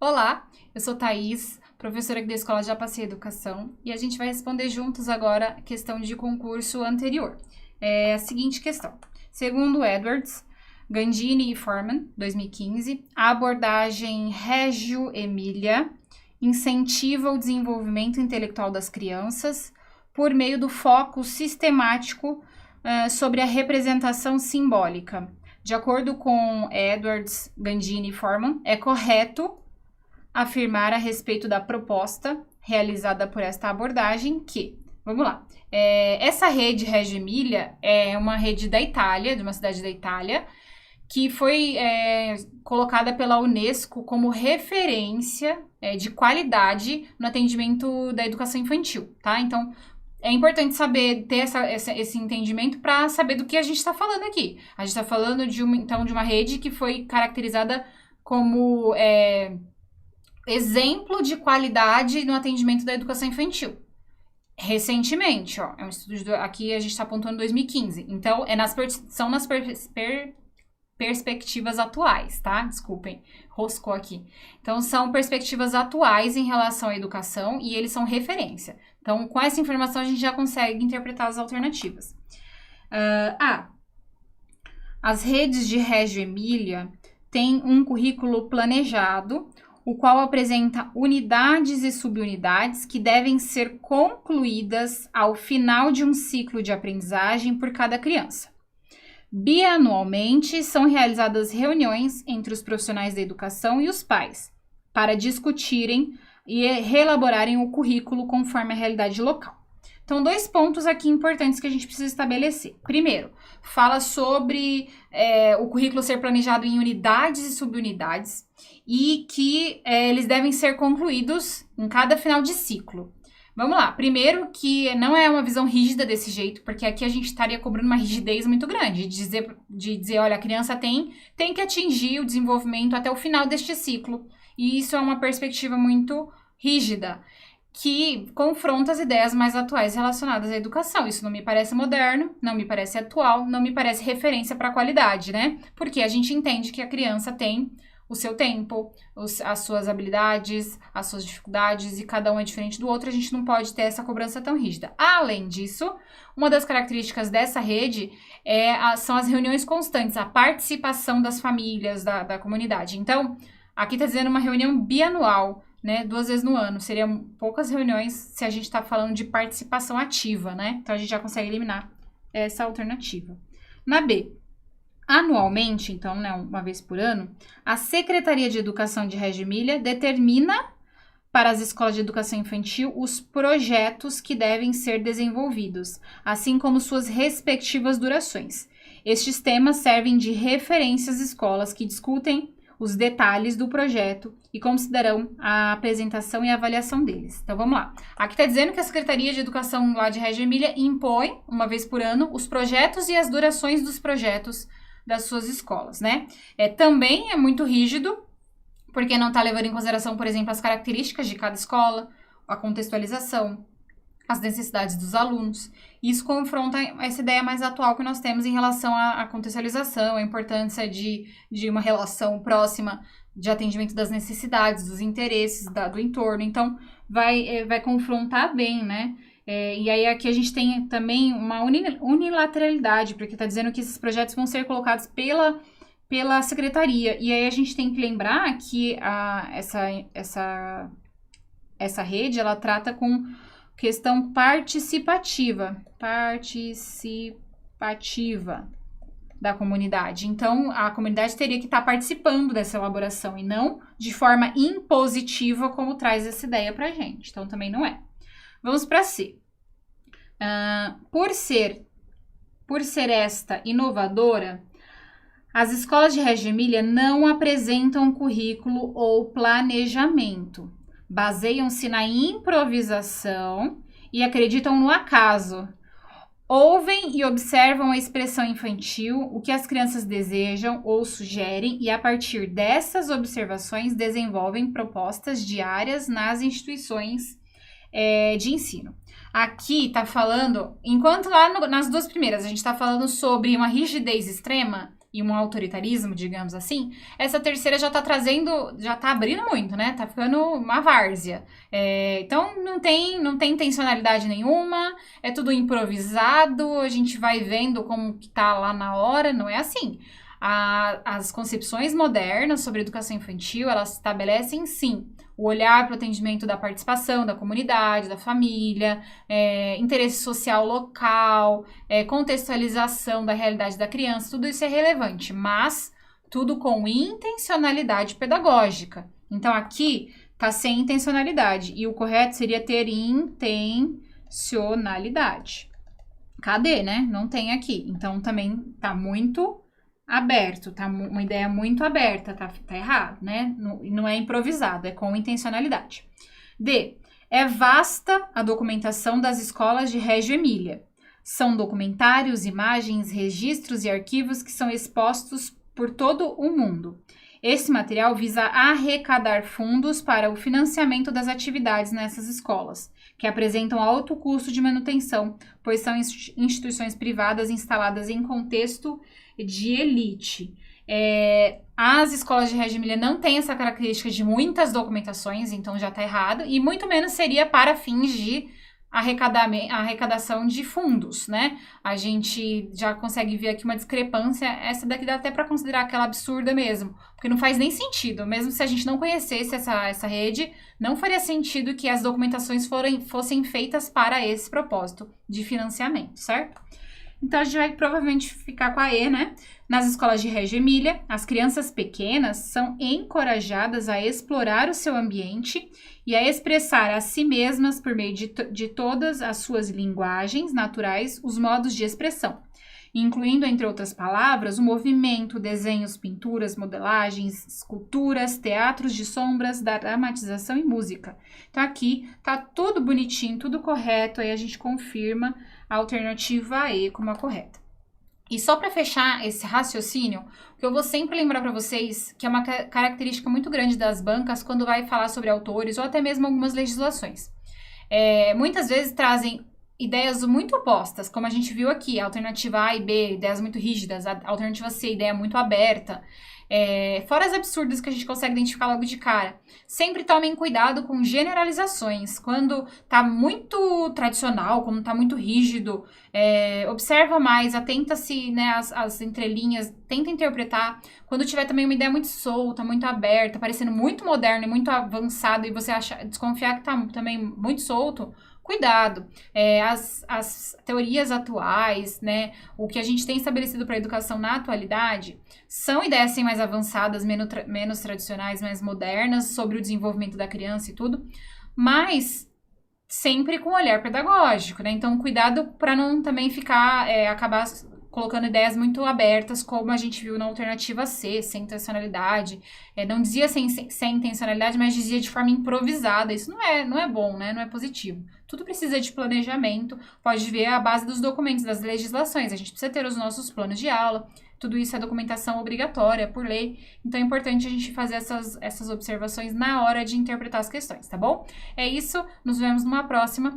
Olá, eu sou Thaís, professora aqui da Escola Japacê Educação, e a gente vai responder juntos agora a questão de concurso anterior. É a seguinte questão. Segundo Edwards, Gandini e Forman, 2015, a abordagem Reggio Emilia incentiva o desenvolvimento intelectual das crianças por meio do foco sistemático sobre a representação simbólica. De acordo com Edwards, Gandini e Forman, é correto afirmar a respeito da proposta realizada por esta abordagem que, vamos lá, essa rede Reggio Emilia é uma rede da Itália, de uma cidade da Itália, que foi colocada pela Unesco como referência de qualidade no atendimento da educação infantil, tá? Então, é importante saber, ter esse entendimento para saber do que a gente está falando aqui. A gente está falando de uma rede que foi caracterizada como exemplo de qualidade no atendimento da educação infantil. Recentemente, ó, é um estudo aqui a gente está apontando 2015. Então, são nas perspectivas atuais, tá? Desculpem, roscou aqui. Então, são perspectivas atuais em relação à educação e eles são referência. Então, com essa informação, a gente já consegue interpretar as alternativas. As redes de Reggio Emilia têm um currículo planejado, o qual apresenta unidades e subunidades que devem ser concluídas ao final de um ciclo de aprendizagem por cada criança. Bianualmente, são realizadas reuniões entre os profissionais da educação e os pais, para discutirem e reelaborarem o currículo conforme a realidade local. Então, 2 pontos aqui importantes que a gente precisa estabelecer. Primeiro, fala sobre o currículo ser planejado em unidades e subunidades e que eles devem ser concluídos em cada final de ciclo. Vamos lá. Primeiro, que não é uma visão rígida desse jeito, porque aqui a gente estaria cobrando uma rigidez muito grande, de dizer, olha, a criança tem que atingir o desenvolvimento até o final deste ciclo. E isso é uma perspectiva muito rígida, que confronta as ideias mais atuais relacionadas à educação. Isso não me parece moderno, não me parece atual, não me parece referência para a qualidade, né? Porque a gente entende que a criança tem o seu tempo, as suas habilidades, as suas dificuldades, e cada um é diferente do outro, a gente não pode ter essa cobrança tão rígida. Além disso, uma das características dessa rede são as reuniões constantes, a participação das famílias, da comunidade. Então, aqui está dizendo uma reunião bianual, né, 2 vezes no ano. Seriam poucas reuniões se a gente está falando de participação ativa, né? Então, a gente já consegue eliminar essa alternativa. Na B, anualmente, então, né, uma vez por ano, a Secretaria de Educação de Reggio Emilia determina para as escolas de educação infantil os projetos que devem ser desenvolvidos, assim como suas respectivas durações. Estes temas servem de referência às escolas que discutem os detalhes do projeto e considerarão a apresentação e a avaliação deles. Então, vamos lá. Aqui está dizendo que a Secretaria de Educação lá de Reggio Emilia impõe, uma vez por ano, os projetos e as durações dos projetos das suas escolas, né? Também é muito rígido, porque não está levando em consideração, por exemplo, as características de cada escola, a contextualização, as necessidades dos alunos. Isso confronta essa ideia mais atual que nós temos em relação à contextualização, a importância de uma relação próxima de atendimento das necessidades, dos interesses do entorno. Então, vai confrontar bem, né? E aí aqui a gente tem também uma unilateralidade, porque está dizendo que esses projetos vão ser colocados pela secretaria. E aí a gente tem que lembrar que essa rede, ela trata com questão participativa da comunidade. Então, a comunidade teria que estar participando dessa elaboração e não de forma impositiva, como traz essa ideia pra gente. Então, também não é. Vamos para C. Por ser esta inovadora, as escolas de Reggio Emilia não apresentam currículo ou planejamento. Baseiam-se na improvisação e acreditam no acaso. Ouvem e observam a expressão infantil, o que as crianças desejam ou sugerem, e a partir dessas observações desenvolvem propostas diárias nas instituições de ensino. Aqui está falando, enquanto lá nas 2 primeiras a gente está falando sobre uma rigidez extrema, e um autoritarismo, digamos assim, essa terceira já tá trazendo, já tá abrindo muito, né? Tá ficando uma várzea. Então, não tem intencionalidade nenhuma, é tudo improvisado, a gente vai vendo como que tá lá na hora, não é assim. As concepções modernas sobre educação infantil, elas estabelecem, sim, o olhar para o atendimento da participação da comunidade, da família, interesse social local, contextualização da realidade da criança, tudo isso é relevante, mas tudo com intencionalidade pedagógica. Então, aqui tá sem intencionalidade, e o correto seria ter intencionalidade. Cadê, né? Não tem aqui. Então, também tá muito aberto, tá uma ideia muito aberta, tá errado, né? Não é improvisado, é com intencionalidade. D. É vasta a documentação das escolas de Reggio Emília. São documentários, imagens, registros e arquivos que são expostos por todo o mundo. Esse material visa arrecadar fundos para o financiamento das atividades nessas escolas, que apresentam alto custo de manutenção, pois são instituições privadas instaladas em contexto de elite. As escolas de Reggio Emília não têm essa característica de muitas documentações, então já está errado, e muito menos seria para fins de arrecadação de fundos, né? A gente já consegue ver aqui uma discrepância, essa daqui dá até para considerar aquela absurda mesmo, porque não faz nem sentido, mesmo se a gente não conhecesse essa rede, não faria sentido que as documentações fossem feitas para esse propósito de financiamento, certo? Então, a gente vai provavelmente ficar com a E, né? Nas escolas de Reggio Emília, as crianças pequenas são encorajadas a explorar o seu ambiente e a expressar a si mesmas por meio de todas as suas linguagens naturais, os modos de expressão, incluindo, entre outras palavras, o movimento, desenhos, pinturas, modelagens, esculturas, teatros de sombras, dramatização e música. Então, aqui tá tudo bonitinho, tudo correto, aí a gente confirma a alternativa E como a correta. E só para fechar esse raciocínio, o que eu vou sempre lembrar para vocês, que é uma característica muito grande das bancas quando vai falar sobre autores ou até mesmo algumas legislações. Muitas vezes trazem ideias muito opostas, como a gente viu aqui, a alternativa A e B, ideias muito rígidas, a alternativa C, ideia muito aberta. Fora as absurdas que a gente consegue identificar logo de cara. Sempre tomem cuidado com generalizações. Quando tá muito tradicional, quando tá muito rígido, observa mais, atenta-se, né, as entrelinhas, tenta interpretar. Quando tiver também uma ideia muito solta, muito aberta, parecendo muito moderno e muito avançado, e você desconfiar que tá também muito solto, cuidado. As teorias atuais, né, o que a gente tem estabelecido para a educação na atualidade, são ideias assim, mais avançadas, menos tradicionais, mais modernas, sobre o desenvolvimento da criança e tudo, mas sempre com olhar pedagógico, né? Então, cuidado para não também acabar colocando ideias muito abertas, como a gente viu na alternativa C, sem intencionalidade. Não dizia sem intencionalidade, mas dizia de forma improvisada. Isso não é bom, né? Não é positivo. Tudo precisa de planejamento. Pode ver a base dos documentos, das legislações. A gente precisa ter os nossos planos de aula. Tudo isso é documentação obrigatória, por lei. Então, é importante a gente fazer essas observações na hora de interpretar as questões, tá bom? É isso. Nos vemos numa próxima.